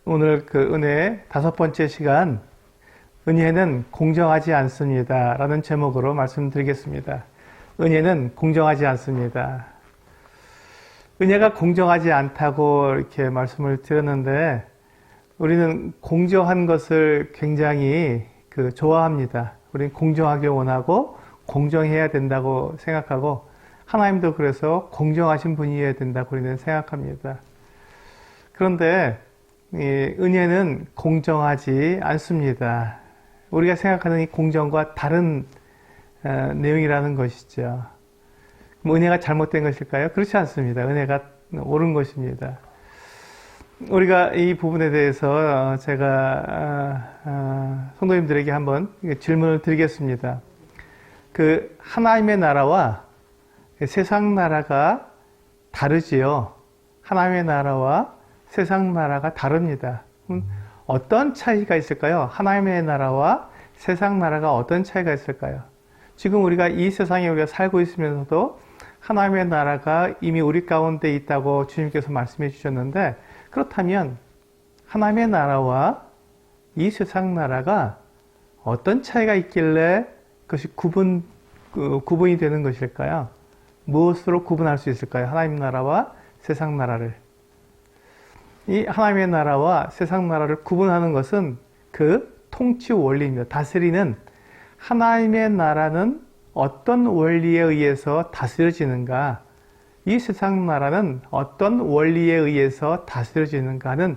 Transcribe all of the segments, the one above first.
오늘 그 은혜 5번째 시간, 은혜는 공정하지 않습니다 라는 제목으로 말씀드리겠습니다. 은혜는 공정하지 않습니다. 은혜가 공정하지 않다고 이렇게 말씀을 드렸는데, 우리는 공정한 것을 굉장히 좋아합니다. 우리는 공정하게 원하고 공정해야 된다고 생각하고, 하나님도 그래서 공정하신 분이어야 된다고 우리는 생각합니다. 그런데 은혜는 공정하지 않습니다. 우리가 생각하는 이 공정과 다른 내용이라는 것이죠. 은혜가 잘못된 것일까요? 그렇지 않습니다. 은혜가 옳은 것입니다. 우리가 이 부분에 대해서 제가 성도님들에게 한번 질문을 드리겠습니다. 하나님의 나라와 세상 나라가 다르지요. 하나님의 나라와 세상 나라가 다릅니다. 어떤 차이가 있을까요? 하나님의 나라와 세상 나라가 어떤 차이가 있을까요? 지금 우리가 이 세상에 우리가 살고 있으면서도 하나님의 나라가 이미 우리 가운데 있다고 주님께서 말씀해 주셨는데, 그렇다면 하나님의 나라와 이 세상 나라가 어떤 차이가 있길래 그것이 구분이 되는 것일까요? 무엇으로 구분할 수 있을까요? 하나님 나라와 세상 나라를. 이 하나님의 나라와 세상 나라를 구분하는 것은 그 통치 원리입니다. 다스리는, 하나님의 나라는 어떤 원리에 의해서 다스려지는가, 이 세상 나라는 어떤 원리에 의해서 다스려지는가는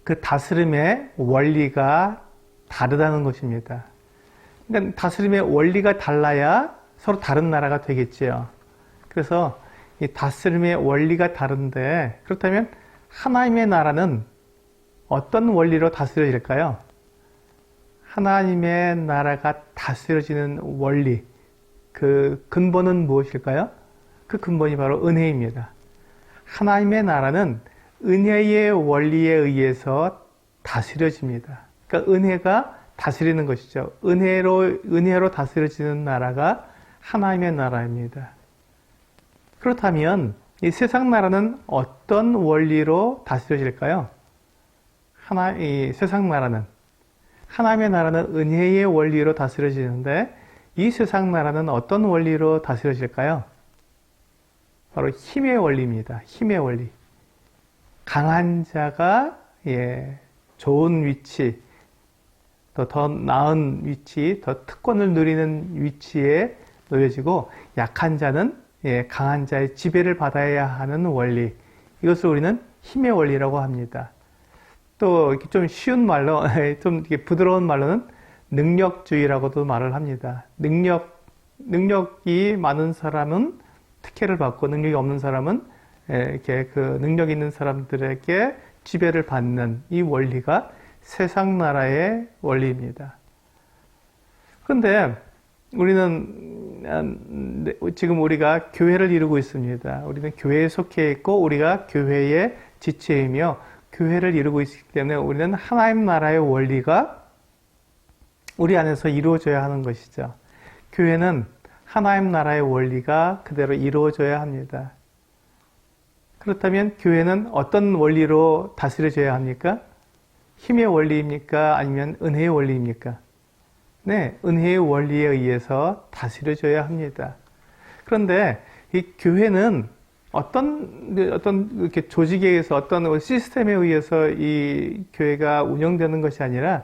그 다스림의 원리가 다르다는 것입니다. 그러니까 다스림의 원리가 달라야 서로 다른 나라가 되겠지요. 그래서 이 다스림의 원리가 다른데, 그렇다면 하나님의 나라는 어떤 원리로 다스려질까요? 하나님의 나라가 다스려지는 원리, 그 근본은 무엇일까요? 그 근본이 바로 은혜입니다. 하나님의 나라는 은혜의 원리에 의해서 다스려집니다. 그러니까 은혜가 다스리는 것이죠. 은혜로 다스려지는 나라가 하나님의 나라입니다. 그렇다면 이 세상 나라는 어떤 원리로 다스려질까요? 이 세상 나라는, 하나님의 나라는 은혜의 원리로 다스려지는데, 이 세상 나라는 어떤 원리로 다스려질까요? 바로 힘의 원리입니다. 힘의 원리. 강한 자가 좋은 위치, 더 나은 위치, 더 특권을 누리는 위치에 놓여지고, 약한 자는 강한 자의 지배를 받아야 하는 원리, 이것을 우리는 힘의 원리라고 합니다. 또 이렇게 좀 쉬운 말로, 좀 이렇게 부드러운 말로는 능력주의라고도 말을 합니다. 능력이 많은 사람은 특혜를 받고, 능력이 없는 사람은 이렇게 그 능력 있는 사람들에게 지배를 받는 이 원리가 세상 나라의 원리입니다. 그런데 우리는 지금 우리가 교회를 이루고 있습니다. 우리는 교회에 속해 있고 우리가 교회의 지체이며 교회를 이루고 있기 때문에 우리는 하나님 나라의 원리가 우리 안에서 이루어져야 하는 것이죠. 교회는 하나님 나라의 원리가 그대로 이루어져야 합니다. 그렇다면 교회는 어떤 원리로 다스려져야 합니까? 힘의 원리입니까? 아니면 은혜의 원리입니까? 네, 은혜의 원리에 의해서 다스려져야 합니다. 그런데 이 교회는 어떤 이렇게 조직에 의해서, 어떤 시스템에 의해서 이 교회가 운영되는 것이 아니라,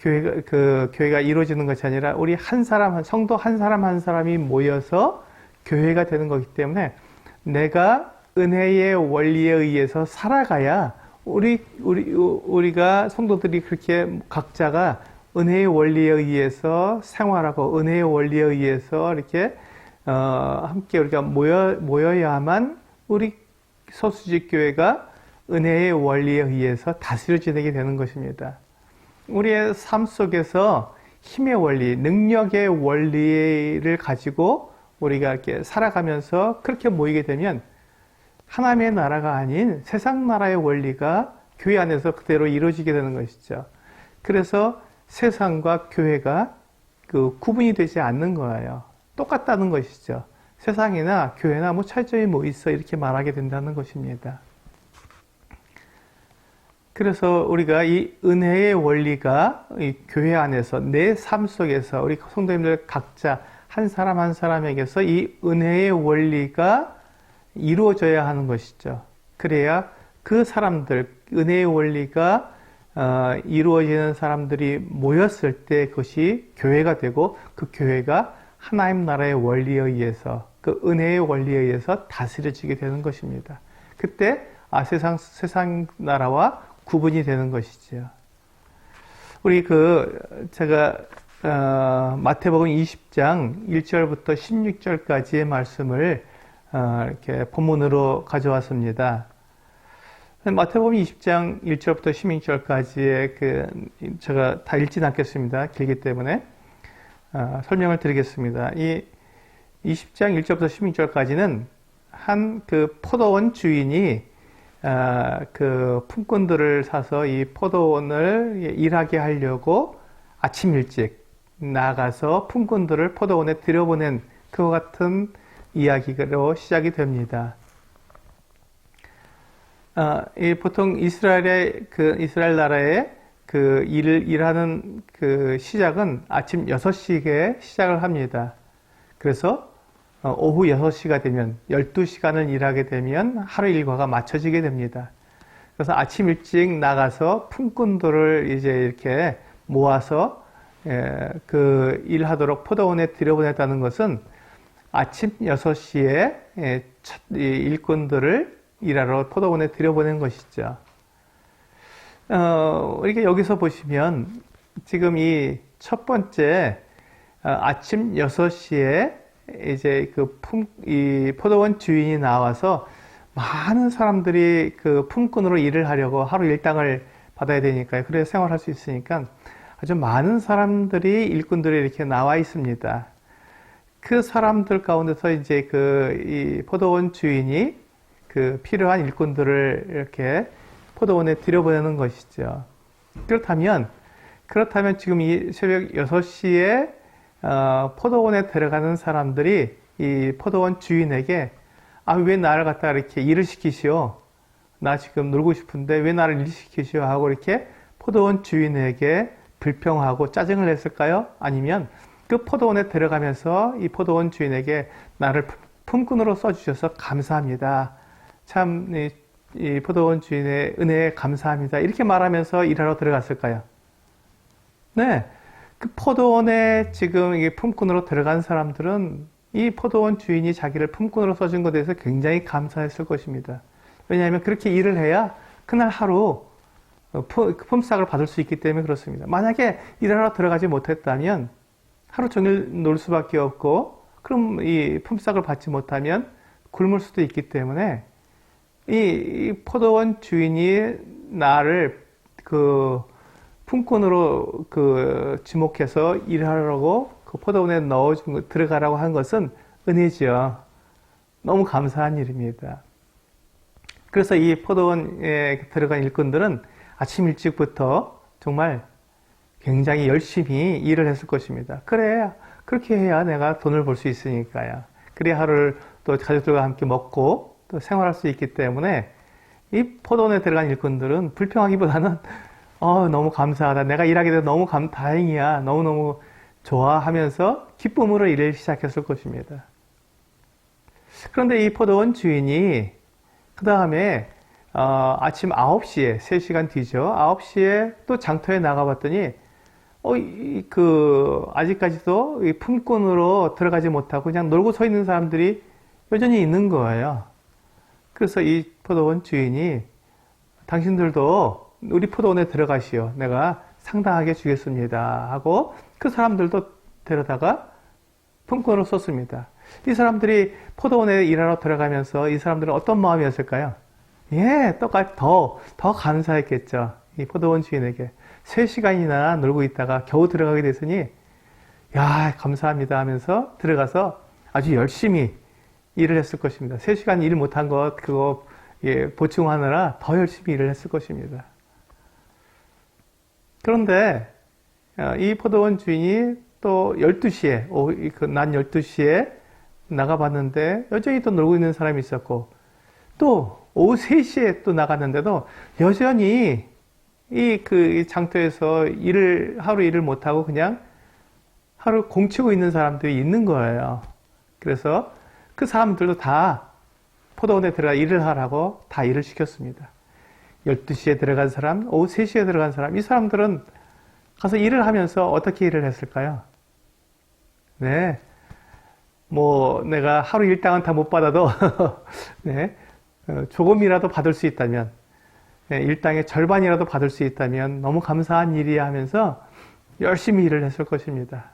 교회가 이루어지는 것이 아니라, 우리 성도 한 사람 한 사람이 모여서 교회가 되는 것이기 때문에, 내가 은혜의 원리에 의해서 살아가야 우리가 성도들이 그렇게 각자가 은혜의 원리에 의해서 생활하고, 은혜의 원리에 의해서 이렇게 함께 우리가 모여야만 우리 서수직 교회가 은혜의 원리에 의해서 다스려지게 되는 것입니다. 우리의 삶 속에서 힘의 원리, 능력의 원리를 가지고 우리가 이렇게 살아가면서 그렇게 모이게 되면 하나님의 나라가 아닌 세상 나라의 원리가 교회 안에서 그대로 이루어지게 되는 것이죠. 그래서 세상과 교회가 구분이 되지 않는 거예요. 똑같다는 것이죠. 세상이나 교회나 차이점이 뭐 있어, 이렇게 말하게 된다는 것입니다. 그래서 우리가 이 은혜의 원리가 이 교회 안에서 내 삶 속에서 우리 성도님들 각자 한 사람 한 사람에게서 이 은혜의 원리가 이루어져야 하는 것이죠. 그래야 그 사람들, 은혜의 원리가 이루어지는 사람들이 모였을 때 그것이 교회가 되고 그 교회가 하나님 나라의 원리에 의해서 그 은혜의 원리에 의해서 다스려지게 되는 것입니다. 그때 세상 나라와 구분이 되는 것이죠. 우리 제가 마태복음 20장 1절부터 16절까지의 말씀을 이렇게 본문으로 가져왔습니다. 마태복음 20장 1절부터 16절까지의 제가 다 읽진 않겠습니다. 길기 때문에 설명을 드리겠습니다. 이 20장 1절부터 16절까지는 한 그 포도원 주인이 그 품꾼들을 사서 이 포도원을 일하게 하려고 아침 일찍 나가서 품꾼들을 포도원에 들여보낸 그와 같은 이야기로 시작이 됩니다. 보통 이스라엘 나라의 그 일하는 그 시작은 아침 6시에 시작을 합니다. 그래서 오후 6시가 되면 12시간을 일하게 되면 하루 일과가 맞춰지게 됩니다. 그래서 아침 일찍 나가서 품꾼들을 이제 이렇게 모아서 그 일하도록 포도원에 들여보냈다는 것은 아침 6시에 일꾼들을 일하러 포도원에 들여보낸 것이죠. 이렇게 여기서 보시면 지금 이 첫 번째 아침 6시에 이제 이 포도원 주인이 나와서 많은 사람들이 그 품꾼으로 일을 하려고 하루 일당을 받아야 되니까요. 그래서 생활할 수 있으니까 아주 많은 사람들이 일꾼들이 이렇게 나와 있습니다. 그 사람들 가운데서 이제 이 포도원 주인이 그 필요한 일꾼들을 이렇게 포도원에 들여보내는 것이죠. 그렇다면 지금 이 새벽 6시에 포도원에 들어가는 사람들이 이 포도원 주인에게 왜 나를 갖다 이렇게 일을 시키시오? 나 지금 놀고 싶은데 왜 나를 일 시키시오? 하고 이렇게 포도원 주인에게 불평하고 짜증을 냈을까요? 아니면 그 포도원에 들어가면서 이 포도원 주인에게 나를 품꾼으로 써주셔서 감사합니다. 참, 이 포도원 주인의 은혜에 감사합니다. 이렇게 말하면서 일하러 들어갔을까요? 네. 그 포도원에 지금 이게 품꾼으로 들어간 사람들은 이 포도원 주인이 자기를 품꾼으로 써준 것에 대해서 굉장히 감사했을 것입니다. 왜냐하면 그렇게 일을 해야 그날 하루 품삯을 받을 수 있기 때문에 그렇습니다. 만약에 일하러 들어가지 못했다면 하루 종일 놀 수밖에 없고 그럼 이 품삯을 받지 못하면 굶을 수도 있기 때문에 이 포도원 주인이 나를 그 품꾼으로 지목해서 일하려고 그 포도원에 들어가라고 한 것은 은혜죠. 너무 감사한 일입니다. 그래서 이 포도원에 들어간 일꾼들은 아침 일찍부터 정말 굉장히 열심히 일을 했을 것입니다. 그렇게 해야 내가 돈을 벌 수 있으니까요. 그래야 하루를 또 가족들과 함께 먹고 또 생활할 수 있기 때문에 이 포도원에 들어간 일꾼들은 불평하기보다는 너무 감사하다. 내가 일하게 돼서 너무 다행이야. 너무너무 좋아하면서 기쁨으로 일을 시작했을 것입니다. 그런데 이 포도원 주인이 그 다음에 아침 9시에 3시간 뒤죠. 9시에 또 장터에 나가봤더니 아직까지도 이 품꾼으로 들어가지 못하고 그냥 놀고 서 있는 사람들이 여전히 있는 거예요. 그래서 이 포도원 주인이 당신들도 우리 포도원에 들어가시오. 내가 상당하게 주겠습니다. 하고 그 사람들도 데려다가 품꾼으로 썼습니다. 이 사람들이 포도원에 일하러 들어가면서 이 사람들은 어떤 마음이었을까요? 똑같이 더 감사했겠죠. 이 포도원 주인에게. 3시간이나 놀고 있다가 겨우 들어가게 됐으니, 감사합니다 하면서 들어가서 아주 열심히 일을 했을 것입니다. 3시간 일 못한 그거 보충하느라 더 열심히 일을 했을 것입니다. 그런데 이 포도원 주인이 또 12시에, 낮 12시에 나가봤는데 여전히 또 놀고 있는 사람이 있었고 또 오후 3시에 또 나갔는데도 여전히 이 장터에서 하루 일을 못하고 그냥 하루 공치고 있는 사람들이 있는 거예요. 그래서 그 사람들도 다 포도원에 들어가 일을 하라고 다 일을 시켰습니다. 12시에 들어간 사람, 오후 3시에 들어간 사람, 이 사람들은 가서 일을 하면서 어떻게 일을 했을까요? 네. 뭐, 내가 하루 일당은 다 못 받아도, 네. 조금이라도 받을 수 있다면, 네, 일당의 절반이라도 받을 수 있다면 너무 감사한 일이야 하면서 열심히 일을 했을 것입니다.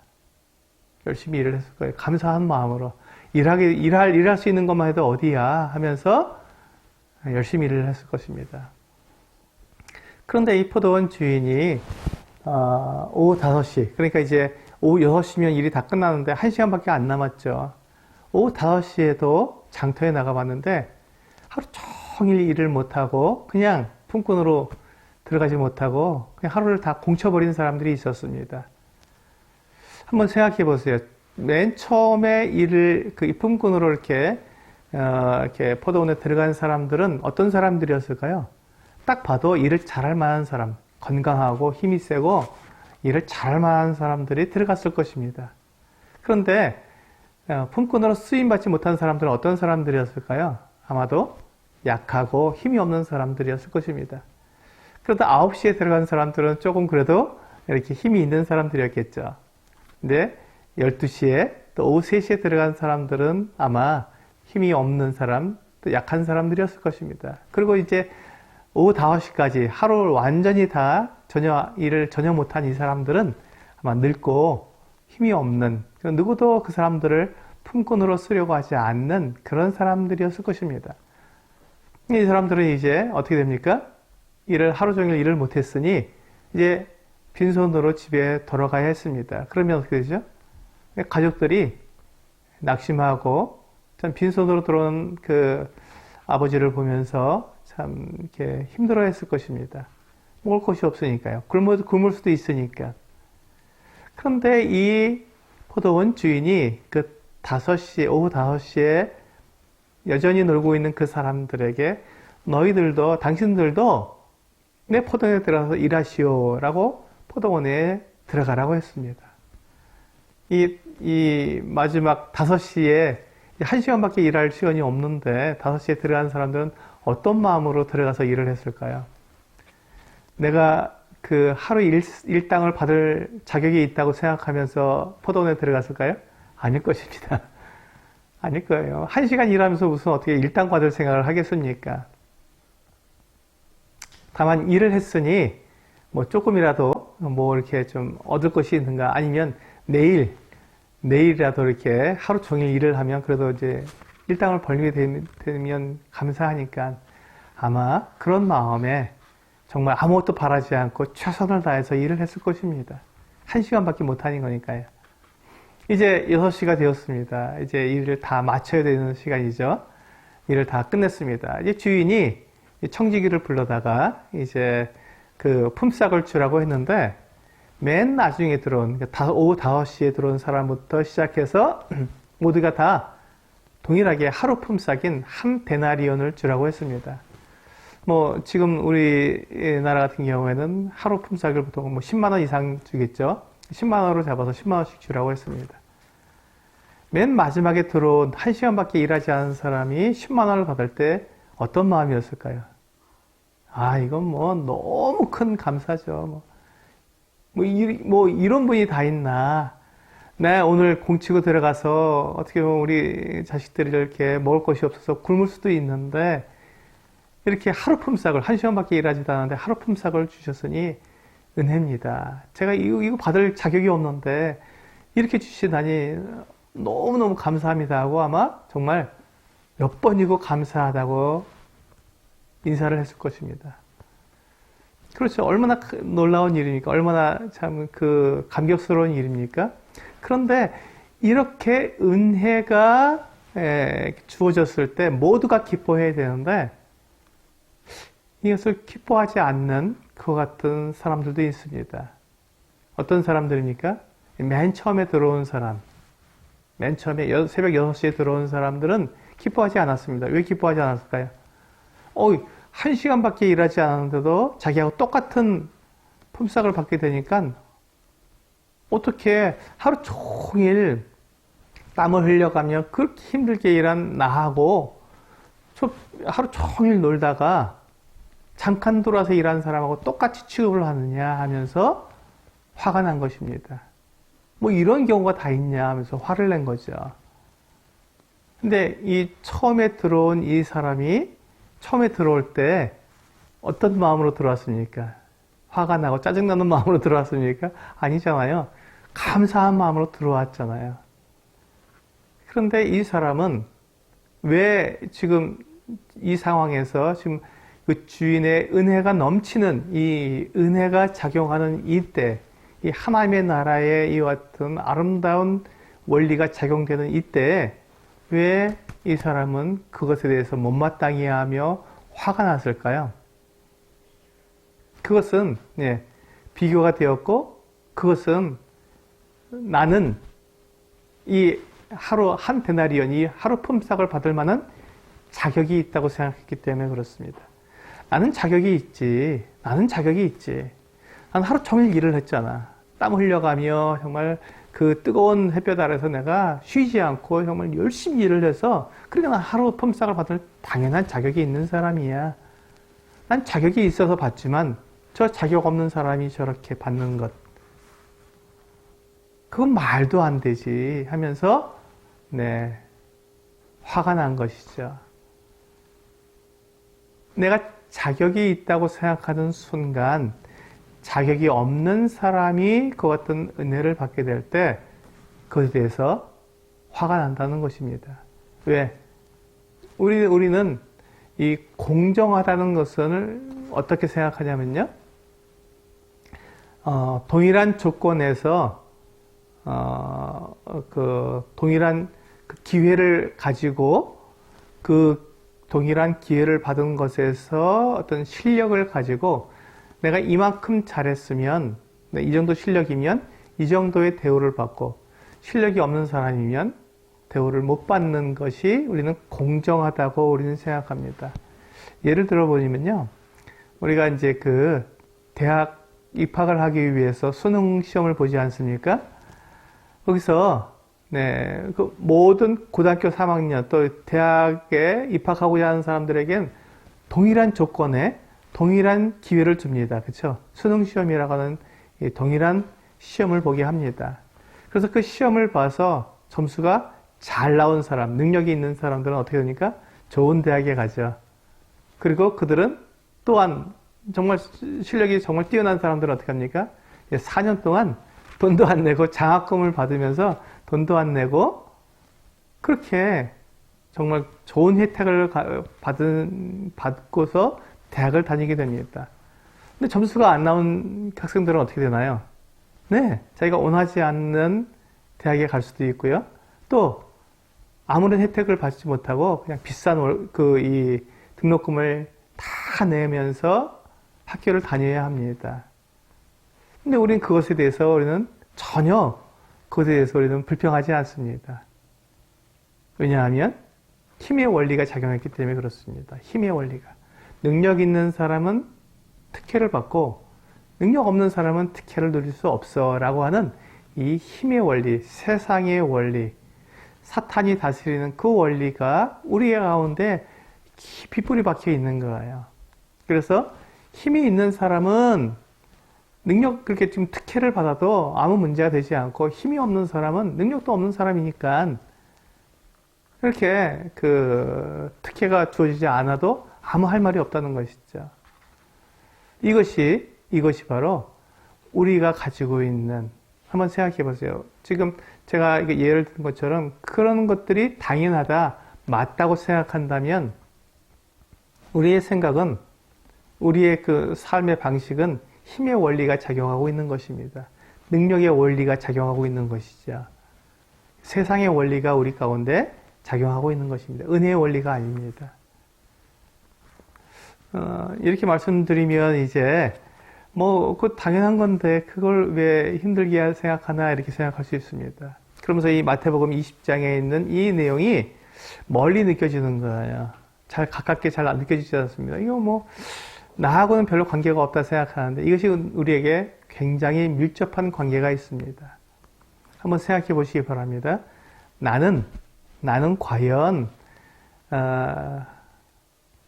열심히 일을 했을 거예요. 감사한 마음으로. 일할 수 있는 것만 해도 어디야 하면서 열심히 일을 했을 것입니다. 그런데 이 포도원 주인이, 오후 5시, 그러니까 이제 오후 6시면 일이 다 끝나는데 1시간밖에 안 남았죠. 오후 5시에도 장터에 나가봤는데 하루 종일 일을 못하고 그냥 품꾼으로 들어가지 못하고 그냥 하루를 다 공쳐버린 사람들이 있었습니다. 한번 생각해 보세요. 맨 처음에 이 품꾼으로 이렇게 포도원에 들어간 사람들은 어떤 사람들이었을까요? 딱 봐도 일을 잘할 만한 사람, 건강하고 힘이 세고 일을 잘할 만한 사람들이 들어갔을 것입니다. 그런데 품꾼으로 쓰임받지 못한 사람들은 어떤 사람들이었을까요? 아마도 약하고 힘이 없는 사람들이었을 것입니다. 그러다 9시에 들어간 사람들은 조금 그래도 이렇게 힘이 있는 사람들이었겠죠. 근데 12시에 또 오후 3시에 들어간 사람들은 아마 힘이 없는 사람, 또 약한 사람들이었을 것입니다. 그리고 이제 오후 5시까지 하루 완전히 다 일을 전혀 못한 이 사람들은 아마 늙고 힘이 없는, 누구도 그 사람들을 품꾼으로 쓰려고 하지 않는 그런 사람들이었을 것입니다. 이 사람들은 이제 어떻게 됩니까? 하루 종일 일을 못했으니 이제 빈손으로 집에 돌아가야 했습니다. 그러면 어떻게 되죠? 가족들이 낙심하고 참 빈손으로 들어온 그 아버지를 보면서 참 이렇게 힘들어 했을 것입니다. 먹을 것이 없으니까요. 굶을 수도 있으니까. 그런데 이 포도원 주인이 그 오후 5시에 여전히 놀고 있는 그 사람들에게 당신들도 내 포도원에 들어가서 일하시오라고 포도원에 들어가라고 했습니다. 이 마지막 5시에 1시간밖에 일할 시간이 없는데 5시에 들어간 사람들은 어떤 마음으로 들어가서 일을 했을까요? 내가 그 하루 일당을 받을 자격이 있다고 생각하면서 포도원에 들어갔을까요? 아닐 것입니다. 아닐 거예요. 1시간 일하면서 무슨 어떻게 일당 받을 생각을 하겠습니까? 다만 일을 했으니 뭐 조금이라도 뭐 이렇게 좀 얻을 것이 있는가, 아니면 내일이라도 이렇게 하루 종일 일을 하면 그래도 이제 일당을 벌게 되면 감사하니까 아마 그런 마음에 정말 아무것도 바라지 않고 최선을 다해서 일을 했을 것입니다. 1시간밖에 못하는 거니까요. 이제 6시가 되었습니다. 이제 일을 다 마쳐야 되는 시간이죠. 일을 다 끝냈습니다. 이제 주인이 청지기를 불러다가 이제 그 품삯을 주라고 했는데 맨 나중에 들어온, 오후 5시에 들어온 사람부터 시작해서 모두가 다 동일하게 하루 품삯인 한 데나리온을 주라고 했습니다. 뭐 지금 우리나라 같은 경우에는 하루 품삯을 보통 뭐 10만 원 이상 주겠죠. 10만 원으로 잡아서 10만 원씩 주라고 했습니다. 맨 마지막에 들어온 1시간밖에 일하지 않은 사람이 10만 원을 받을 때 어떤 마음이었을까요? 이건 뭐 너무 큰 감사죠. 뭐 이런 분이 다 있나. 내 오늘 공치고 들어가서 어떻게 보면 우리 자식들이 이렇게 먹을 것이 없어서 굶을 수도 있는데 이렇게 하루 품삯을 1시간밖에 일하지도 않았는데 하루 품삯을 주셨으니 은혜입니다. 제가 이거 받을 자격이 없는데 이렇게 주시다니 너무너무 감사합니다 하고 아마 정말 몇 번이고 감사하다고 인사를 했을 것입니다. 그렇죠. 얼마나 놀라운 일입니까? 얼마나 참 그 감격스러운 일입니까? 그런데 이렇게 은혜가 주어졌을 때 모두가 기뻐해야 되는데 이것을 기뻐하지 않는 그와 같은 사람들도 있습니다. 어떤 사람들입니까? 맨 처음에 들어온 사람, 맨 처음에 새벽 6시에 들어온 사람들은 기뻐하지 않았습니다. 왜 기뻐하지 않았을까요? 1시간밖에 일하지 않았는데도 자기하고 똑같은 품삯을 받게 되니까 어떻게 하루 종일 땀을 흘려가며 그렇게 힘들게 일한 나하고 저 하루 종일 놀다가 잠깐 돌아서 일하는 사람하고 똑같이 취급을 하느냐 하면서 화가 난 것입니다. 뭐 이런 경우가 다 있냐 하면서 화를 낸 거죠. 근데 이 처음에 들어온 이 사람이 처음에 들어올 때 어떤 마음으로 들어왔습니까? 화가 나고 짜증나는 마음으로 들어왔습니까? 아니잖아요. 감사한 마음으로 들어왔잖아요. 그런데 이 사람은 왜 지금 이 상황에서 지금 그 주인의 은혜가 넘치는 이 은혜가 작용하는 이때, 이 하나님의 나라의 이와 같은 아름다운 원리가 작용되는 이때 왜 이 사람은 그것에 대해서 못마땅해 하며 화가 났을까요? 그것은 비교가 되었고 그것은 나는 이 하루 한 데나리온, 이 하루 품삯을 받을 만한 자격이 있다고 생각했기 때문에 그렇습니다. 나는 자격이 있지. 나는 자격이 있지. 난 하루 종일 일을 했잖아. 땀 흘려가며 정말 그 뜨거운 햇볕 아래서 내가 쉬지 않고 정말 열심히 일을 해서 그러니까 난 하루 품삯을 받을 당연한 자격이 있는 사람이야. 난 자격이 있어서 받지만 저 자격 없는 사람이 저렇게 받는 것 그건 말도 안 되지 하면서 화가 난 것이죠. 내가 자격이 있다고 생각하는 순간 자격이 없는 사람이 그 어떤 은혜를 받게 될 때 그것에 대해서 화가 난다는 것입니다. 왜? 우리는 이 공정하다는 것을 어떻게 생각하냐면요. 동일한 조건에서 동일한 기회를 가지고 그 동일한 기회를 받은 것에서 어떤 실력을 가지고 내가 이만큼 잘했으면 이 정도 실력이면 이 정도의 대우를 받고 실력이 없는 사람이면 대우를 못 받는 것이 우리는 공정하다고 우리는 생각합니다. 예를 들어 보면요. 우리가 이제 그 대학 입학을 하기 위해서 수능 시험을 보지 않습니까? 거기서 그 모든 고등학교 3학년 또 대학에 입학하고자 하는 사람들에겐 동일한 조건에 동일한 기회를 줍니다. 그렇죠? 수능 시험이라고 하는 동일한 시험을 보게 합니다. 그래서 그 시험을 봐서 점수가 잘 나온 사람, 능력이 있는 사람들은 어떻게 됩니까? 좋은 대학에 가죠. 그리고 그들은 또한 정말 실력이 정말 뛰어난 사람들은 어떻게 합니까? 4년 동안 돈도 안 내고 장학금을 받으면서 돈도 안 내고 그렇게 정말 좋은 혜택을 받고서 대학을 다니게 됩니다. 근데 점수가 안 나온 학생들은 어떻게 되나요? 자기가 원하지 않는 대학에 갈 수도 있고요. 또 아무런 혜택을 받지 못하고 그냥 비싼 이 등록금을 다 내면서 학교를 다녀야 합니다. 근데 우리는 그것에 대해서 우리는 전혀 그것에 대해서 우리는 불평하지 않습니다. 왜냐하면 힘의 원리가 작용했기 때문에 그렇습니다. 힘의 원리가. 능력 있는 사람은 특혜를 받고 능력 없는 사람은 특혜를 누릴 수 없어 라고 하는 이 힘의 원리, 세상의 원리, 사탄이 다스리는 그 원리가 우리 가운데 깊이 뿌리 박혀 있는 거예요. 그래서 힘이 있는 사람은 그렇게 지금 특혜를 받아도 아무 문제가 되지 않고 힘이 없는 사람은 능력도 없는 사람이니까 그렇게 특혜가 주어지지 않아도 아무 할 말이 없다는 것이죠. 이것이 바로 우리가 가지고 있는, 한번 생각해 보세요. 지금 제가 예를 든 것처럼 그런 것들이 당연하다, 맞다고 생각한다면 우리의 생각은, 우리의 그 삶의 방식은 힘의 원리가 작용하고 있는 것입니다. 능력의 원리가 작용하고 있는 것이죠. 세상의 원리가 우리 가운데 작용하고 있는 것입니다. 은혜의 원리가 아닙니다. 이렇게 말씀드리면 이제 그거 당연한 건데 그걸 왜 힘들게 생각하나 이렇게 생각할 수 있습니다. 그러면서 이 마태복음 20장에 있는 이 내용이 멀리 느껴지는 거예요. 잘 가깝게 잘 안 느껴지지 않습니다. 이거 뭐 나하고는 별로 관계가 없다 생각하는데 이것이 우리에게 굉장히 밀접한 관계가 있습니다. 한번 생각해 보시기 바랍니다. 나는 과연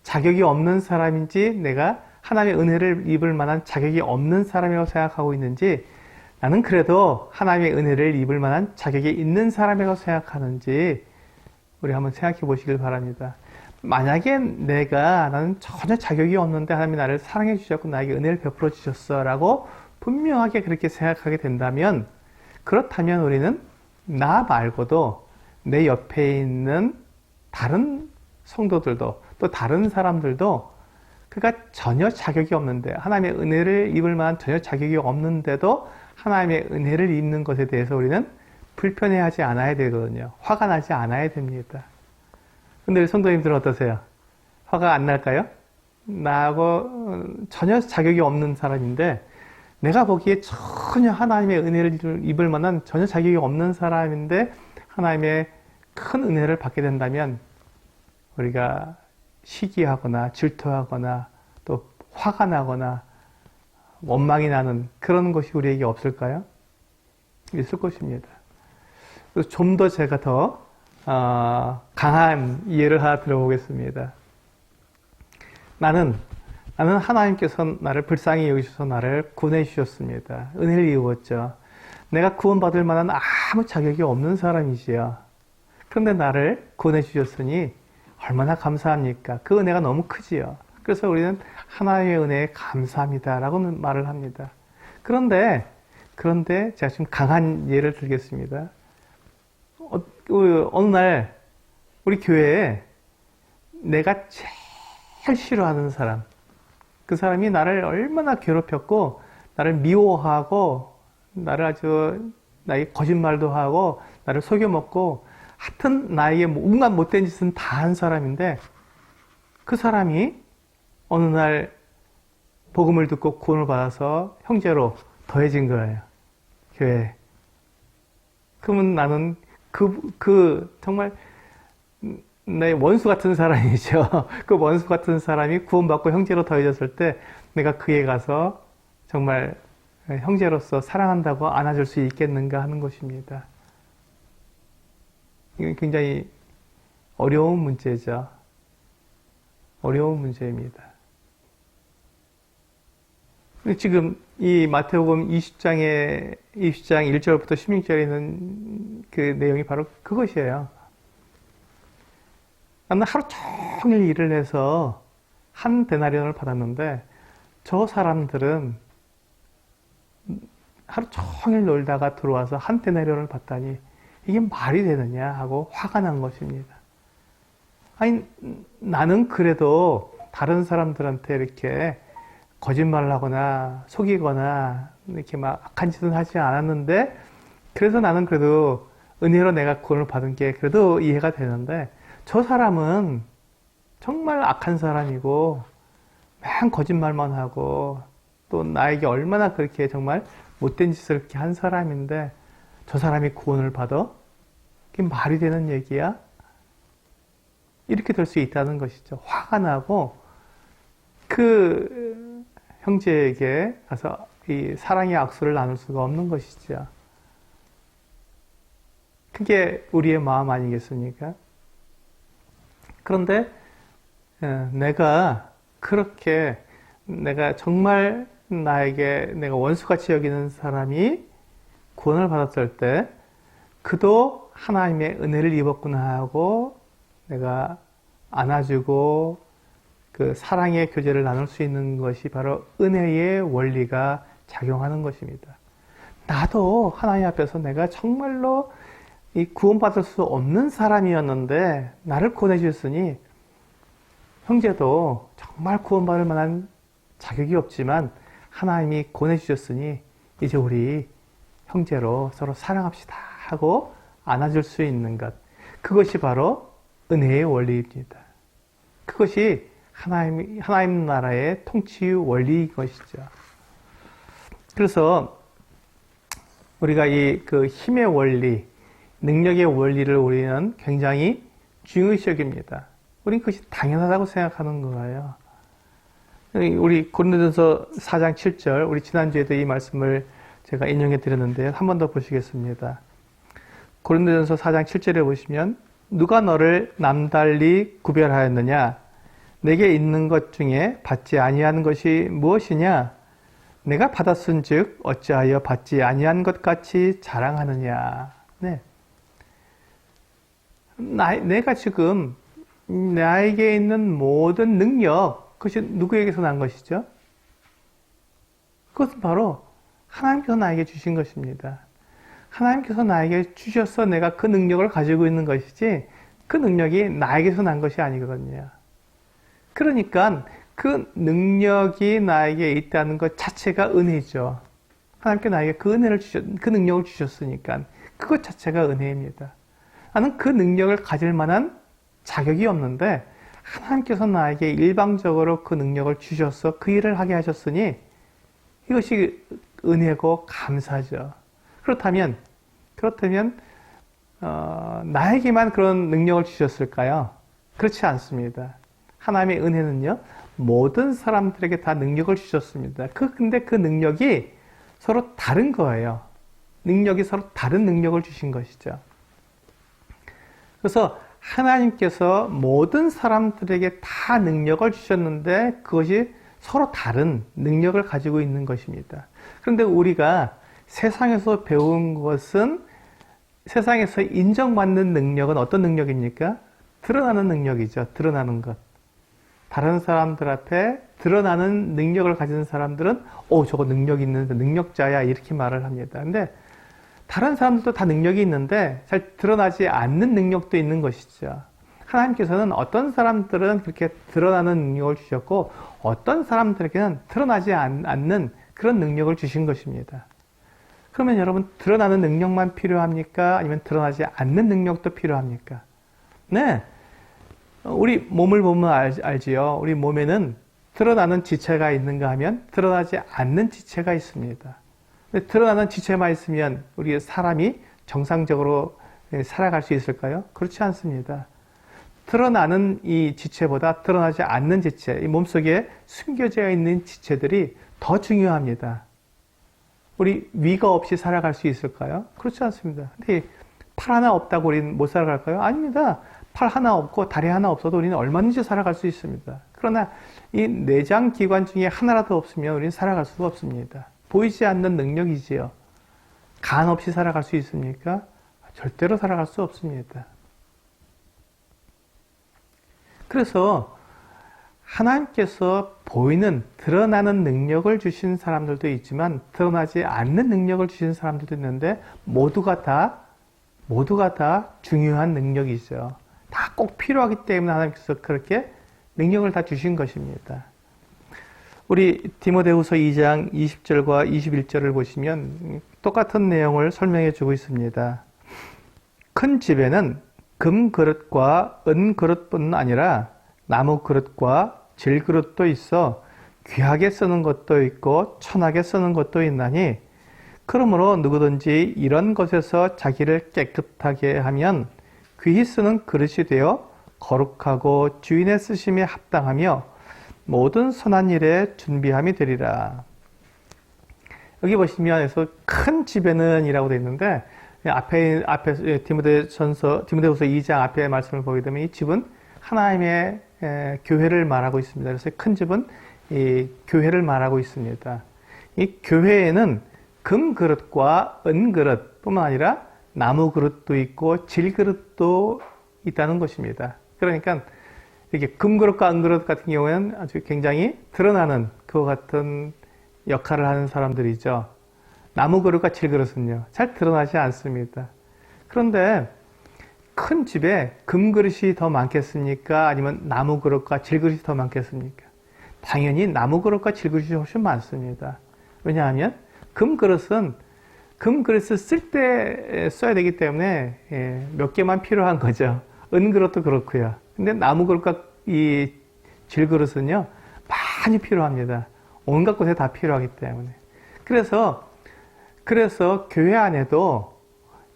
자격이 없는 사람인지, 내가 하나님의 은혜를 입을 만한 자격이 없는 사람이라고 생각하고 있는지, 나는 그래도 하나님의 은혜를 입을 만한 자격이 있는 사람이라고 생각하는지 우리 한번 생각해 보시길 바랍니다. 만약에 나는 전혀 자격이 없는데 하나님이 나를 사랑해 주셨고 나에게 은혜를 베풀어 주셨어 라고 분명하게 그렇게 생각하게 된다면, 그렇다면 우리는 나 말고도 내 옆에 있는 다른 성도들도 또 다른 사람들도 그가 전혀 자격이 없는데, 하나님의 은혜를 입을 만한 전혀 자격이 없는데도 하나님의 은혜를 입는 것에 대해서 우리는 불편해하지 않아야 되거든요. 화가 나지 않아야 됩니다. 근데 성도님들은 어떠세요? 화가 안 날까요? 나하고 전혀 자격이 없는 사람인데, 내가 보기에 전혀 하나님의 은혜를 입을 만한 전혀 자격이 없는 사람인데 하나님의 큰 은혜를 받게 된다면 우리가 시기하거나 질투하거나 또 화가 나거나 원망이 나는 그런 것이 우리에게 없을까요? 있을 것입니다. 그래서 좀 더 제가 더 강한 예를 하나 들어보겠습니다. 나는 하나님께서 나를 불쌍히 여기셔서 나를 구원해 주셨습니다. 은혜를 입었죠. 내가 구원받을 만한 아무 자격이 없는 사람이지요. 그런데 나를 구원해 주셨으니 얼마나 감사합니까? 그 은혜가 너무 크지요. 그래서 우리는 하나님의 은혜에 감사합니다라고는 말을 합니다. 그런데 제가 좀 강한 예를 들겠습니다. 어느 날 우리 교회에 내가 제일 싫어하는 사람, 그 사람이 나를 얼마나 괴롭혔고 나를 미워하고 나에게 거짓말도 하고 나를 속여먹고 하여튼 나에게 온갖 못된 짓은 다 한 사람인데, 그 사람이 어느 날 복음을 듣고 구원을 받아서 형제로 더해진 거예요. 교회에. 그러면 나는 정말 내 원수 같은 사람이죠. 그 원수 같은 사람이 구원받고 형제로 더해졌을 때 내가 그에 가서 정말 형제로서 사랑한다고 안아줄 수 있겠는가 하는 것입니다. 이건 굉장히 어려운 문제죠. 어려운 문제입니다. 지금 이 마태복음 20장 1절부터 16절에 있는 그 내용이 바로 그것이에요. 나는 하루 종일 일을 해서 한 데나리온을 받았는데 저 사람들은 하루 종일 놀다가 들어와서 한 데나리온을 받다니 이게 말이 되느냐 하고 화가 난 것입니다. 아니, 나는 그래도 다른 사람들한테 이렇게 거짓말을 하거나 속이거나 이렇게 막 악한 짓은 하지 않았는데, 그래서 나는 그래도 은혜로 내가 구원을 받은 게 그래도 이해가 되는데, 저 사람은 정말 악한 사람이고 맨 거짓말만 하고 또 나에게 얼마나 그렇게 정말 못된 짓을 이렇게 한 사람인데 저 사람이 구원을 받아? 그게 말이 되는 얘기야? 이렇게 될 수 있다는 것이죠. 화가 나고 그 형제에게 가서 이 사랑의 악수를 나눌 수가 없는 것이죠. 그게 우리의 마음 아니겠습니까? 그런데 내가 정말 내가 원수같이 여기는 사람이 구원을 받았을 때 그도 하나님의 은혜를 입었구나 하고 내가 안아주고 그 사랑의 교제를 나눌 수 있는 것이 바로 은혜의 원리가 작용하는 것입니다. 나도 하나님 앞에서 내가 정말로 이 구원받을 수 없는 사람이었는데 나를 구원해 주셨으니, 형제도 정말 구원받을 만한 자격이 없지만 하나님이 구원해 주셨으니 이제 우리 형제로 서로 사랑합시다 하고 안아줄 수 있는 것, 그것이 바로 은혜의 원리입니다. 그것이 하나님 나라의 통치의 원리인 것이죠. 그래서 우리가 그 힘의 원리, 능력의 원리를 우리는 굉장히 중요시 여깁니다. 우린 그것이 당연하다고 생각하는 거예요. 우리 고린도전서 4장 7절, 우리 지난주에도 이 말씀을 제가 인용해 드렸는데 한 번 더 보시겠습니다. 고린도전서 4장 7절에 보시면 누가 너를 남달리 구별하였느냐? 내게 있는 것 중에 받지 아니한 것이 무엇이냐? 내가 받았은즉 어찌하여 받지 아니한 것 같이 자랑하느냐? 네. 내가 지금 나에게 있는 모든 능력, 그것이 누구에게서 난 것이죠? 그것은 바로 하나님께서 나에게 주신 것입니다. 하나님께서 나에게 주셔서 내가 그 능력을 가지고 있는 것이지 그 능력이 나에게서 난 것이 아니거든요. 그러니까 그 능력이 나에게 있다는 것 자체가 은혜죠. 하나님께 나에게 그 은혜를 그 능력을 주셨으니까 그것 자체가 은혜입니다. 나는 그 능력을 가질 만한 자격이 없는데 하나님께서 나에게 일방적으로 그 능력을 주셔서 그 일을 하게 하셨으니 이것이 은혜고 감사죠. 그렇다면 나에게만 그런 능력을 주셨을까요? 그렇지 않습니다. 하나님의 은혜는요, 모든 사람들에게 다 능력을 주셨습니다. 근데 그 능력이 서로 다른 거예요. 능력이 서로 다른 능력을 주신 것이죠. 그래서 하나님께서 모든 사람들에게 다 능력을 주셨는데 그것이 서로 다른 능력을 가지고 있는 것입니다. 그런데 우리가 세상에서 배운 것은 세상에서 인정받는 능력은 어떤 능력입니까? 드러나는 능력이죠. 드러나는 것. 다른 사람들 앞에 드러나는 능력을 가진 사람들은 저거 능력이 있는데 능력자야 이렇게 말을 합니다. 근데 다른 사람들도 다 능력이 있는데 잘 드러나지 않는 능력도 있는 것이죠. 하나님께서는 어떤 사람들은 그렇게 드러나는 능력을 주셨고 어떤 사람들에게는 드러나지 않는 그런 능력을 주신 것입니다. 그러면 여러분 드러나는 능력만 필요합니까? 아니면 드러나지 않는 능력도 필요합니까? 네. 우리 몸을 보면 알지요. 우리 몸에는 드러나는 지체가 있는가 하면 드러나지 않는 지체가 있습니다. 드러나는 지체만 있으면 우리 사람이 정상적으로 살아갈 수 있을까요? 그렇지 않습니다. 드러나는 이 지체보다 드러나지 않는 지체, 이 몸속에 숨겨져 있는 지체들이 더 중요합니다. 우리 위가 없이 살아갈 수 있을까요? 그렇지 않습니다. 근데 팔 하나 없다고 우리는 못 살아갈까요? 아닙니다. 팔 하나 없고 다리 하나 없어도 우리는 얼마든지 살아갈 수 있습니다. 그러나 이 내장 기관 중에 하나라도 없으면 우리는 살아갈 수가 없습니다. 보이지 않는 능력이지요. 간 없이 살아갈 수 있습니까? 절대로 살아갈 수 없습니다. 그래서 하나님께서 보이는, 드러나는 능력을 주신 사람들도 있지만 드러나지 않는 능력을 주신 사람들도 있는데 모두가 다 중요한 능력이죠. 다 꼭 필요하기 때문에 하나님께서 그렇게 능력을 다 주신 것입니다. 우리 디모데후서 2장 20절과 21절을 보시면 똑같은 내용을 설명해 주고 있습니다. 큰 집에는 금 그릇과 은 그릇뿐 아니라 나무 그릇과 질 그릇도 있어 귀하게 쓰는 것도 있고 천하게 쓰는 것도 있나니 그러므로 누구든지 이런 것에서 자기를 깨끗하게 하면 귀히 쓰는 그릇이 되어 거룩하고 주인의 쓰심에 합당하며 모든 선한 일에 준비함이 되리라. 여기 보시면 큰 집에는 이라고 되어 있는데 앞에 디모데후서 2장 앞에 말씀을 보게 되면 이 집은 하나님의 교회를 말하고 있습니다. 그래서 큰 집은 이 교회를 말하고 있습니다. 이 교회에는 금 그릇과 은 그릇 뿐만 아니라 나무 그릇도 있고 질 그릇도 있다는 것입니다. 그러니까 이렇게 금 그릇과 은 그릇 같은 경우에는 아주 굉장히 드러나는 그와 같은 역할을 하는 사람들이죠. 나무 그릇과 질 그릇은요, 잘 드러나지 않습니다. 그런데 큰 집에 금 그릇이 더 많겠습니까? 아니면 나무 그릇과 질 그릇이 더 많겠습니까? 당연히 나무 그릇과 질 그릇이 훨씬 많습니다. 왜냐하면 금 그릇을 쓸 때 써야 되기 때문에 몇 개만 필요한 거죠. 은 그릇도 그렇고요. 근데 나무 그릇과 이 질 그릇은요, 많이 필요합니다. 온갖 곳에 다 필요하기 때문에. 그래서 교회 안에도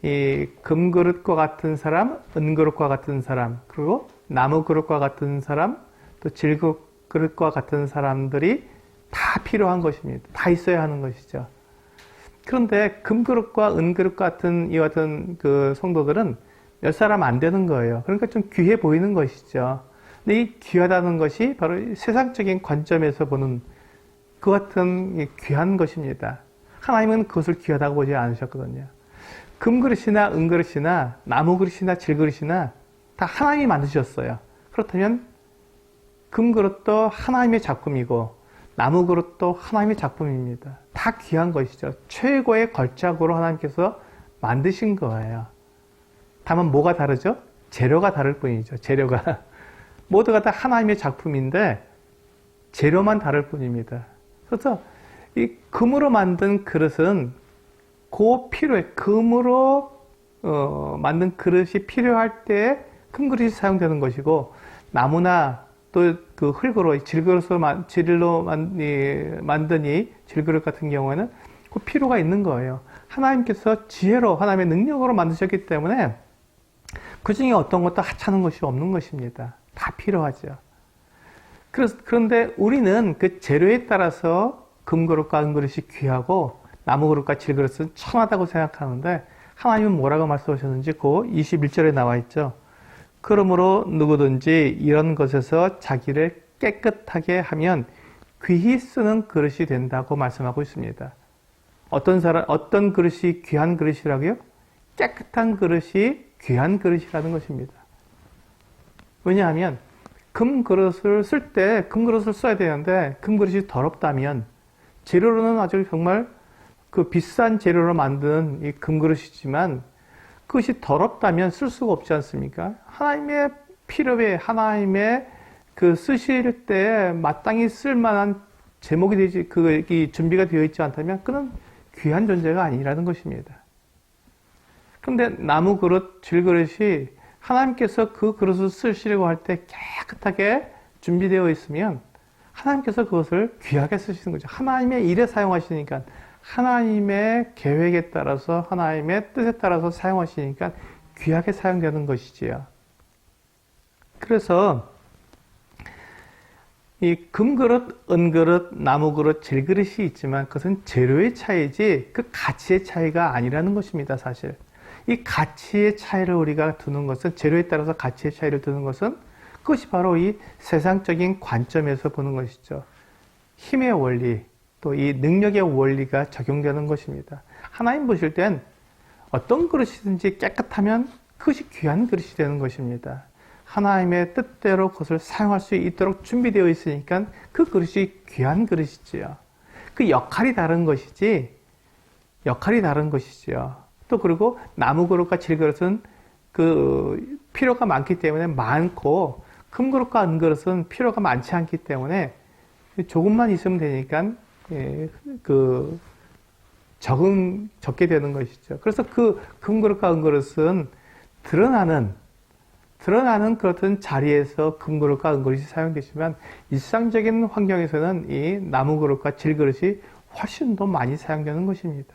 이 금 그릇과 같은 사람, 은 그릇과 같은 사람, 그리고 나무 그릇과 같은 사람, 또 질그릇과 같은 사람들이 다 필요한 것입니다. 다 있어야 하는 것이죠. 그런데 금그릇과 은그릇 같은 이와 같은 그 성도들은 몇 사람 안 되는 거예요. 그러니까 좀 귀해 보이는 것이죠. 근데 이 귀하다는 것이 바로 세상적인 관점에서 보는 그 같은 귀한 것입니다. 하나님은 그것을 귀하다고 보지 않으셨거든요. 금그릇이나 은그릇이나 나무그릇이나 질그릇이나 다 하나님이 만드셨어요. 그렇다면 금그릇도 하나님의 작품이고 나무그릇도 하나님의 작품입니다. 다 귀한 것이죠. 최고의 걸작으로 하나님께서 만드신 거예요. 다만 뭐가 다르죠? 재료가 다를 뿐이죠. 재료가. 모두가 다 하나님의 작품인데 재료만 다를 뿐입니다. 그래서 이 금으로 만든 그릇은 그 필요해. 금으로 만든 그릇이 필요할 때 금 그릇이 사용되는 것이고, 나무나 또 그 흙으로 질로 만든 이 질그릇 같은 경우에는 그 필요가 있는 거예요. 하나님께서 지혜로 하나님의 능력으로 만드셨기 때문에 그 중에 어떤 것도 하찮은 것이 없는 것입니다. 다 필요하죠. 그런데 우리는 그 재료에 따라서 금그릇과 은그릇이 귀하고 나무그릇과 질그릇은 천하다고 생각하는데, 하나님은 뭐라고 말씀하셨는지 그 21절에 나와 있죠. 그러므로 누구든지 이런 것에서 자기를 깨끗하게 하면 귀히 쓰는 그릇이 된다고 말씀하고 있습니다. 어떤 그릇이 귀한 그릇이라고요? 깨끗한 그릇이 귀한 그릇이라는 것입니다. 왜냐하면 금그릇을 쓸 때 금그릇을 써야 되는데 금그릇이 더럽다면, 재료로는 아주 정말 그 비싼 재료로 만든 이 금그릇이지만 그것이 더럽다면 쓸 수가 없지 않습니까? 하나님의 필요에, 하나님의 그 쓰실 때 마땅히 쓸 만한 제목이 되지, 이 준비가 되어 있지 않다면 그는 귀한 존재가 아니라는 것입니다. 그런데 나무 그릇, 질그릇이 하나님께서 그 그릇을 쓰시려고 할 때 깨끗하게 준비되어 있으면 하나님께서 그것을 귀하게 쓰시는 거죠. 하나님의 일에 사용하시니까, 하나님의 계획에 따라서, 하나님의 뜻에 따라서 사용하시니까 귀하게 사용되는 것이지요. 그래서 이 금그릇, 은그릇, 나무그릇, 질그릇이 있지만 그것은 재료의 차이지 그 가치의 차이가 아니라는 것입니다, 사실. 이 가치의 차이를 우리가 두는 것은, 재료에 따라서 가치의 차이를 두는 것은 그것이 바로 이 세상적인 관점에서 보는 것이죠. 힘의 원리, 또 이 능력의 원리가 적용되는 것입니다. 하나님 보실 땐 어떤 그릇이든지 깨끗하면 그것이 귀한 그릇이 되는 것입니다. 하나님의 뜻대로 그것을 사용할 수 있도록 준비되어 있으니까 그 그릇이 귀한 그릇이지요. 그 역할이 다른 것이지, 또 그리고 나무 그릇과 질 그릇은 그 필요가 많기 때문에 많고, 금 그릇과 은 그릇은 필요가 많지 않기 때문에 조금만 있으면 되니까 적게 되는 것이죠. 그래서 그 금 그릇과 은 그릇은 드러나는 그렇던 자리에서 금 그릇과 은 그릇이 사용되지만, 일상적인 환경에서는 이 나무 그릇과 질 그릇이 훨씬 더 많이 사용되는 것입니다.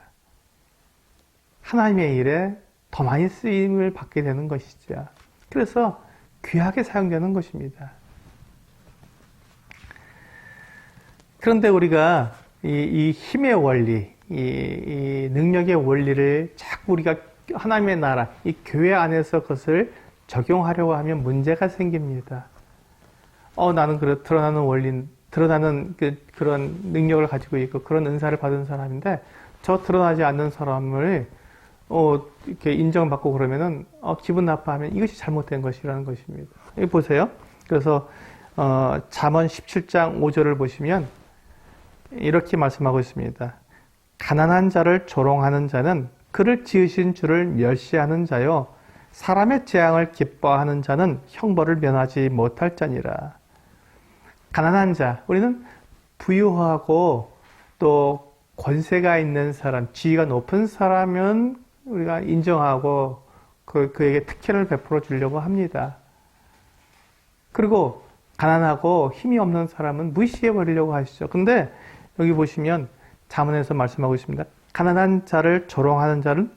하나님의 일에 더 많이 쓰임을 받게 되는 것이죠. 그래서 귀하게 사용되는 것입니다. 그런데 우리가 이 힘의 원리, 이 능력의 원리를 자꾸 우리가 하나님의 나라, 이 교회 안에서 그것을 적용하려고 하면 문제가 생깁니다. 나는 드러나는 그런 능력을 가지고 있고 그런 은사를 받은 사람인데, 저 드러나지 않는 사람을 이렇게 인정받고 그러면은 기분 나빠하면 이것이 잘못된 것이라는 것입니다. 여기 보세요. 그래서 잠언 17장 5절을 보시면 이렇게 말씀하고 있습니다. 가난한 자를 조롱하는 자는 그를 지으신 주를 멸시하는 자요, 사람의 재앙을 기뻐하는 자는 형벌을 면하지 못할 자니라. 가난한 자, 우리는 부유하고 또 권세가 있는 사람, 지위가 높은 사람은 우리가 인정하고 그에게 특혜를 베풀어 주려고 합니다. 그리고 가난하고 힘이 없는 사람은 무시해 버리려고 하시죠. 근데 여기 보시면 잠언에서 말씀하고 있습니다. 가난한 자를 조롱하는 자는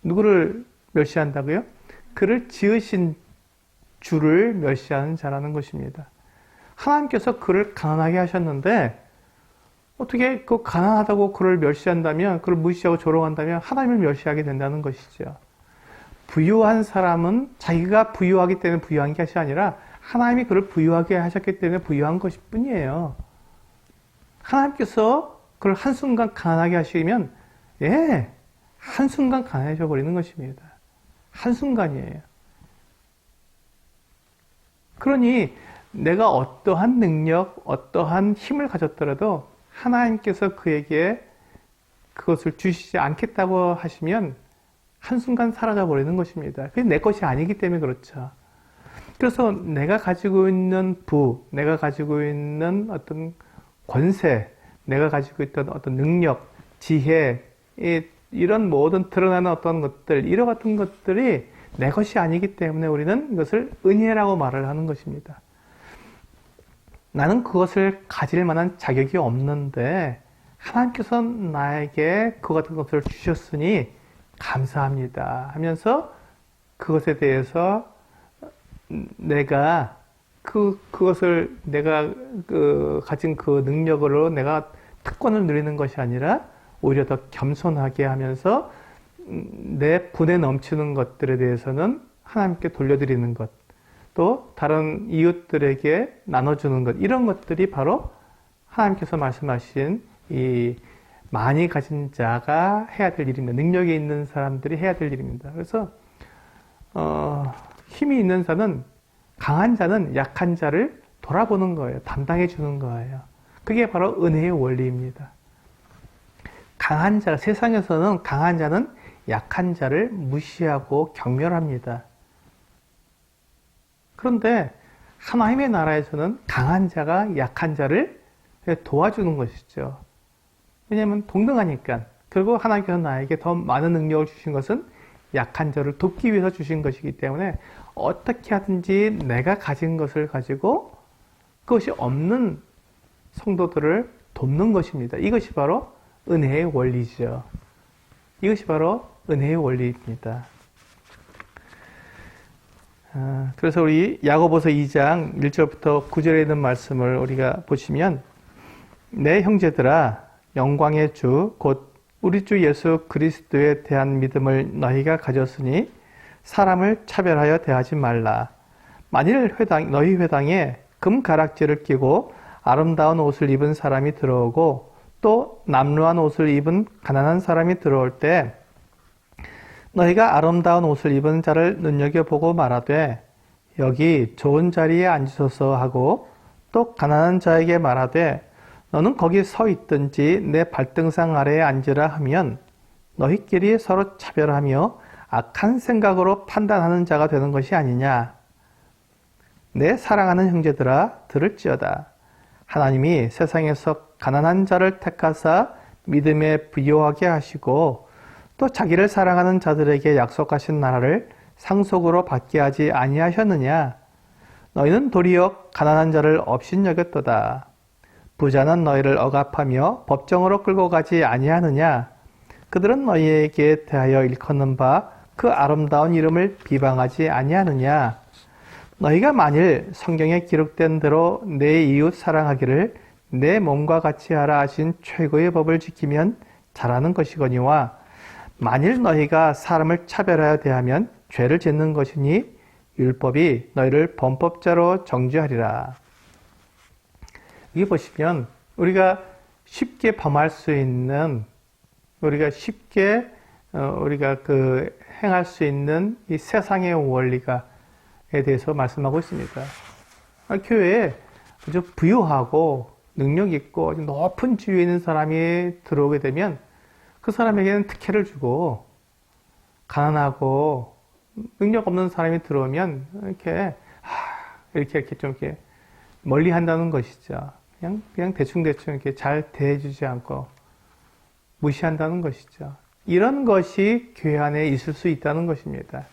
누구를 멸시한다고요? 그를 지으신 주를 멸시하는 자라는 것입니다. 하나님께서 그를 가난하게 하셨는데 어떻게 그 가난하다고 그를 멸시한다면, 그를 무시하고 조롱한다면 하나님을 멸시하게 된다는 것이죠. 부유한 사람은 자기가 부유하기 때문에 부유한 것이 아니라 하나님이 그를 부유하게 하셨기 때문에 부유한 것일 뿐이에요. 하나님께서 그를 한순간 가난하게 하시면 한순간 가난해져 버리는 것입니다. 한순간이에요. 그러니 내가 어떠한 능력, 어떠한 힘을 가졌더라도 하나님께서 그에게 그것을 주시지 않겠다고 하시면 한순간 사라져 버리는 것입니다. 그게 내 것이 아니기 때문에 그렇죠. 그래서 내가 가지고 있는 내가 가지고 있는 어떤 권세, 내가 가지고 있던 어떤 능력, 지혜, 이런 모든 드러나는 어떤 것들, 이런 같은 것들이 내 것이 아니기 때문에 우리는 이것을 은혜라고 말을 하는 것입니다. 나는 그것을 가질 만한 자격이 없는데 하나님께서 나에게 그 같은 것을 주셨으니 감사합니다 하면서 그것에 대해서 내가 그것을 내가 가진 그 능력으로 내가 특권을 누리는 것이 아니라 오히려 더 겸손하게 하면서 내 분에 넘치는 것들에 대해서는 하나님께 돌려드리는 것, 또 다른 이웃들에게 나눠주는 것, 이런 것들이 바로 하나님께서 말씀하신 이 많이 가진 자가 해야 될 일입니다. 능력이 있는 사람들이 해야 될 일입니다. 그래서 힘이 있는 자는, 강한 자는 약한 자를 돌아보는 거예요. 담당해 주는 거예요. 그게 바로 은혜의 원리입니다. 강한 자, 세상에서는 강한 자는 약한 자를 무시하고 경멸합니다. 그런데 하나님의 나라에서는 강한 자가 약한 자를 도와주는 것이죠. 왜냐하면 동등하니까. 그리고 하나님께서 나에게 더 많은 능력을 주신 것은 약한 자를 돕기 위해서 주신 것이기 때문에 어떻게 하든지 내가 가진 것을 가지고 그것이 없는 성도들을 돕는 것입니다. 이것이 바로 은혜의 원리죠. 이것이 바로 은혜의 원리입니다. 그래서 우리 야고보서 2장 1절부터 9절에 있는 말씀을 우리가 보시면, 내 형제들아 영광의 주 곧 우리 주 예수 그리스도에 대한 믿음을 너희가 가졌으니 사람을 차별하여 대하지 말라. 만일 너희 회당에 금가락지를 끼고 아름다운 옷을 입은 사람이 들어오고 또 남루한 옷을 입은 가난한 사람이 들어올 때 너희가 아름다운 옷을 입은 자를 눈여겨보고 말하되 여기 좋은 자리에 앉으소서 하고 또 가난한 자에게 말하되 너는 거기 서 있든지 내 발등상 아래에 앉으라 하면 너희끼리 서로 차별하며 악한 생각으로 판단하는 자가 되는 것이 아니냐. 내 사랑하는 형제들아 들을지어다. 하나님이 세상에서 가난한 자를 택하사 믿음에 부요하게 하시고 또 자기를 사랑하는 자들에게 약속하신 나라를 상속으로 받게 하지 아니하셨느냐. 너희는 도리어 가난한 자를 업신여겼도다. 부자는 너희를 억압하며 법정으로 끌고 가지 아니하느냐. 그들은 너희에게 대하여 일컫는 바 그 아름다운 이름을 비방하지 아니하느냐. 너희가 만일 성경에 기록된 대로 내 이웃 사랑하기를 내 몸과 같이 하라 하신 최고의 법을 지키면 잘하는 것이거니와 만일 너희가 사람을 차별하여 대하면 죄를 짓는 것이니 율법이 너희를 범법자로 정죄하리라. 여기 보시면 우리가 쉽게 범할 수 있는, 우리가 쉽게 우리가 행할 수 있는 이 세상의 원리에 대해서 말씀하고 있습니다. 교회에 아주 부유하고 능력 있고 높은 지위에 있는 사람이 들어오게 되면 그 사람에게는 특혜를 주고, 가난하고 능력 없는 사람이 들어오면 이렇게 좀 이렇게 멀리 한다는 것이죠. 그냥 대충대충 이렇게 잘 대해주지 않고 무시한다는 것이죠. 이런 것이 교회 안에 있을 수 있다는 것입니다.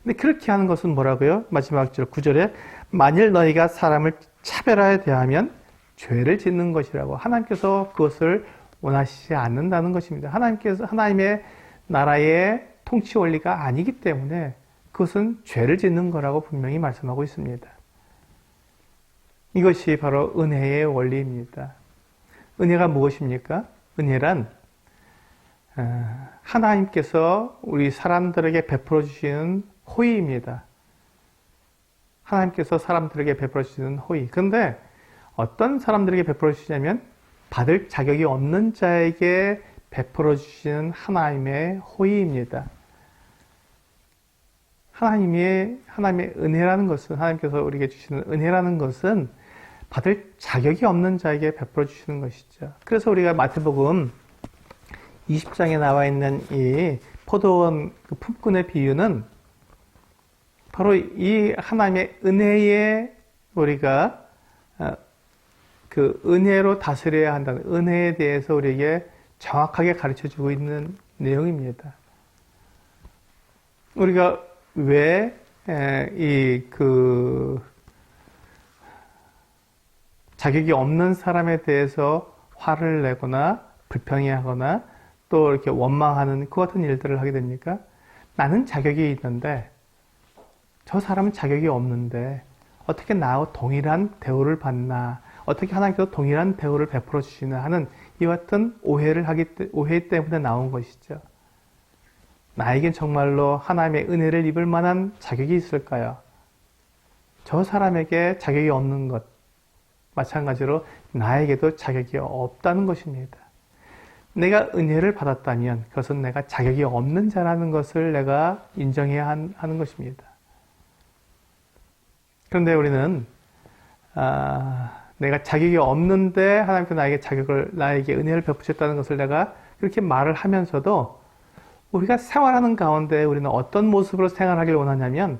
근데 그렇게 하는 것은 뭐라고요? 마지막 절 9절에 만일 너희가 사람을 차별하여 대하면 죄를 짓는 것이라고. 하나님께서 그것을 원하시지 않는다는 것입니다. 하나님의 나라의 통치 원리가 아니기 때문에 그것은 죄를 짓는 거라고 분명히 말씀하고 있습니다. 이것이 바로 은혜의 원리입니다. 은혜가 무엇입니까? 은혜란 하나님께서 우리 사람들에게 베풀어 주시는 호의입니다. 하나님께서 사람들에게 베풀어 주시는 호의. 그런데 어떤 사람들에게 베풀어 주시냐면 받을 자격이 없는 자에게 베풀어 주시는 하나님의 호의입니다. 하나님의 은혜라는 것은, 하나님께서 우리에게 주시는 은혜라는 것은 받을 자격이 없는 자에게 베풀어 주시는 것이죠. 그래서 우리가 마태복음 20장에 나와 있는 이 포도원 품꾼의 비유는 바로 이 하나님의 은혜에 우리가 그 은혜로 다스려야 한다는 은혜에 대해서 우리에게 정확하게 가르쳐 주고 있는 내용입니다. 우리가 왜 자격이 없는 사람에 대해서 화를 내거나 불평해하거나 또 이렇게 원망하는 그 같은 일들을 하게 됩니까? 나는 자격이 있는데 저 사람은 자격이 없는데 어떻게 나와 동일한 대우를 받나, 어떻게 하나님께서 동일한 대우를 베풀어 주시나 하는 이와 같은 오해 때문에 나온 것이죠. 나에겐 정말로 하나님의 은혜를 입을 만한 자격이 있을까요? 저 사람에게 자격이 없는 것, 마찬가지로 나에게도 자격이 없다는 것입니다. 내가 은혜를 받았다면 그것은 내가 자격이 없는 자라는 것을 내가 인정해야 하는 것입니다. 그런데 우리는 내가 자격이 없는데 하나님께서 나에게 은혜를 베푸셨다는 것을 내가 그렇게 말을 하면서도 우리가 생활하는 가운데 우리는 어떤 모습으로 생활하길 원하냐면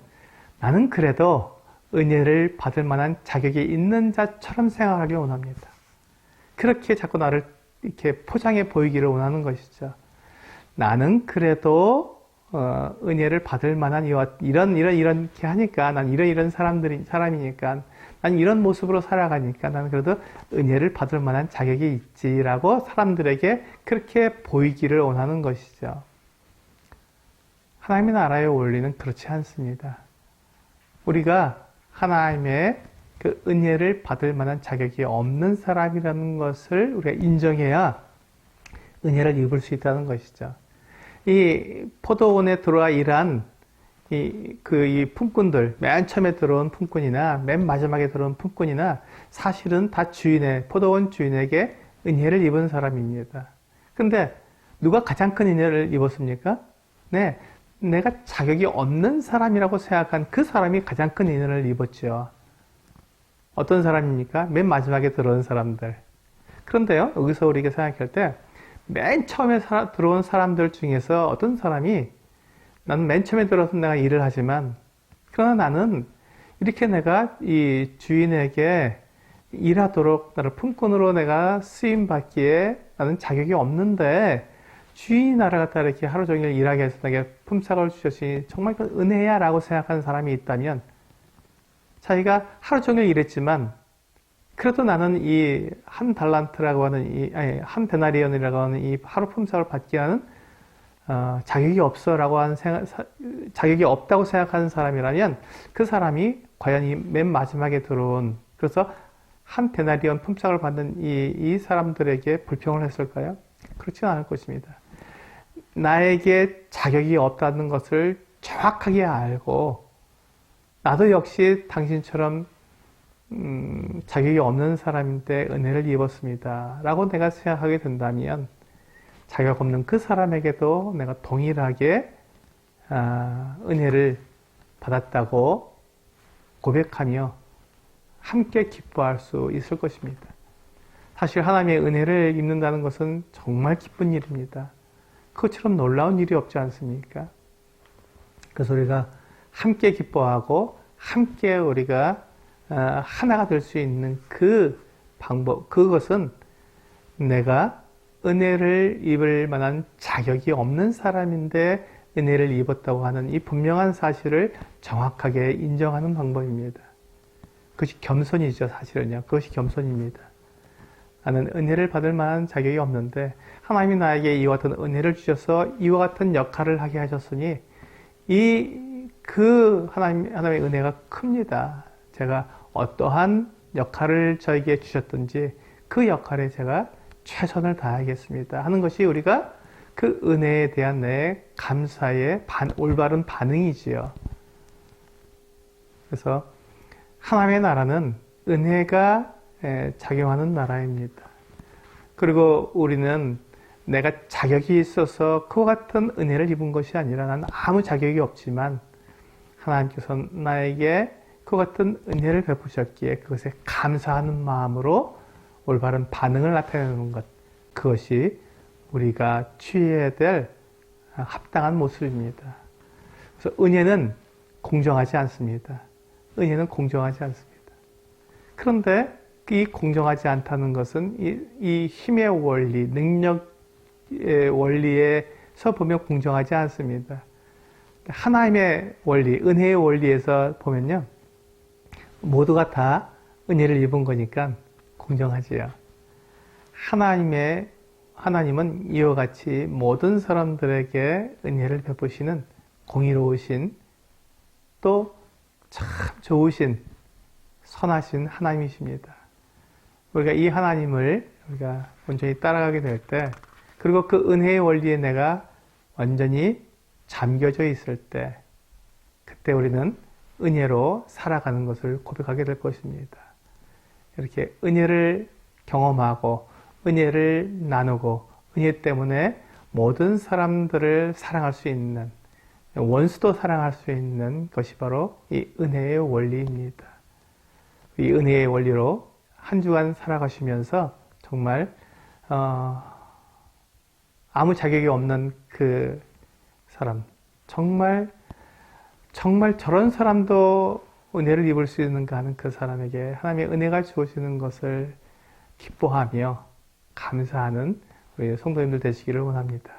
나는 그래도 은혜를 받을 만한 자격이 있는 자처럼 생활하길 원합니다. 그렇게 자꾸 나를 이렇게 포장해 보이기를 원하는 것이죠. 나는 그래도 은혜를 받을 만한 이렇게 하니까 난 이런 사람이니까 난 이런 모습으로 살아가니까 나는 그래도 은혜를 받을 만한 자격이 있지라고 사람들에게 그렇게 보이기를 원하는 것이죠. 하나님의 나라의 원리는 그렇지 않습니다. 우리가 하나님의 그 은혜를 받을 만한 자격이 없는 사람이라는 것을 우리가 인정해야 은혜를 입을 수 있다는 것이죠. 이 포도원에 들어와 일한 이 품꾼들, 맨 처음에 들어온 품꾼이나 맨 마지막에 들어온 품꾼이나 사실은 다 포도원 주인에게 은혜를 입은 사람입니다. 근데 누가 가장 큰 은혜를 입었습니까? 네, 내가 자격이 없는 사람이라고 생각한 그 사람이 가장 큰 은혜를 입었죠. 어떤 사람입니까? 맨 마지막에 들어온 사람들. 그런데요, 여기서 우리가 생각할 때 맨 처음에 들어온 사람들 중에서 어떤 사람이 나는 맨 처음에 들어서 내가 일을 하지만 그러나 나는 이렇게 내가 이 주인에게 일하도록 나를 품꾼으로 내가 쓰임받기에 나는 자격이 없는데 주인이 나를 갖다 이렇게 하루 종일 일하게 해서 내게 품삯을 주셨으니 정말 그 은혜야 라고 생각하는 사람이 있다면 자기가 하루 종일 일했지만 그래도 나는 이 한 달란트라고 하는 한 데나리온이라고 하는 이 하루 품삯을 받기 하는 자격이 자격이 없다고 생각하는 사람이라면 그 사람이 과연 이 맨 마지막에 들어온 그래서 한 데나리온 품삯을 받는 이 사람들에게 불평을 했을까요? 그렇지는 않을 것입니다. 나에게 자격이 없다는 것을 정확하게 알고 나도 역시 당신처럼 자격이 없는 사람인데 은혜를 입었습니다. 라고 내가 생각하게 된다면 자격 없는 그 사람에게도 내가 동일하게 은혜를 받았다고 고백하며 함께 기뻐할 수 있을 것입니다. 사실 하나님의 은혜를 입는다는 것은 정말 기쁜 일입니다. 그것처럼 놀라운 일이 없지 않습니까? 그래서 우리가 함께 기뻐하고 함께 우리가 하나가 될 수 있는 그 방법, 그것은 내가 은혜를 입을 만한 자격이 없는 사람인데 은혜를 입었다고 하는 이 분명한 사실을 정확하게 인정하는 방법입니다. 그것이 겸손이죠, 사실은요. 그것이 겸손입니다. 나는 은혜를 받을 만한 자격이 없는데 하나님이 나에게 이와 같은 은혜를 주셔서 이와 같은 역할을 하게 하셨으니 그 하나님의 은혜가 큽니다. 제가 어떠한 역할을 저에게 주셨든지 그 역할에 제가 최선을 다하겠습니다 하는 것이 우리가 그 은혜에 대한 내 감사의 올바른 반응이지요. 그래서 하나님의 나라는 은혜가 작용하는 나라입니다. 그리고 우리는 내가 자격이 있어서 그와 같은 은혜를 입은 것이 아니라 나는 아무 자격이 없지만 하나님께서 나에게 그와 같은 은혜를 베푸셨기에 그것에 감사하는 마음으로 올바른 반응을 나타내는 것, 그것이 우리가 취해야 될 합당한 모습입니다. 그래서 은혜는 공정하지 않습니다. 은혜는 공정하지 않습니다. 그런데 이 공정하지 않다는 것은 이 힘의 원리, 능력의 원리에서 보면 공정하지 않습니다. 하나님의 원리, 은혜의 원리에서 보면요, 모두가 다 은혜를 입은 거니까 공정하지요. 하나님은 이와 같이 모든 사람들에게 은혜를 베푸시는 공의로우신 또 참 좋으신 선하신 하나님이십니다. 우리가 이 하나님을 우리가 온전히 따라가게 될 때, 그리고 그 은혜의 원리에 내가 완전히 잠겨져 있을 때, 그때 우리는 은혜로 살아가는 것을 고백하게 될 것입니다. 이렇게 은혜를 경험하고 은혜를 나누고 은혜 때문에 모든 사람들을 사랑할 수 있는, 원수도 사랑할 수 있는 것이 바로 이 은혜의 원리입니다. 이 은혜의 원리로 한 주간 살아가시면서 정말 아무 자격이 없는 그 사람, 정말 저런 사람도 은혜를 입을 수 있는가 하는 그 사람에게 하나님의 은혜가 주어지는 것을 기뻐하며 감사하는 우리 성도님들 되시기를 원합니다.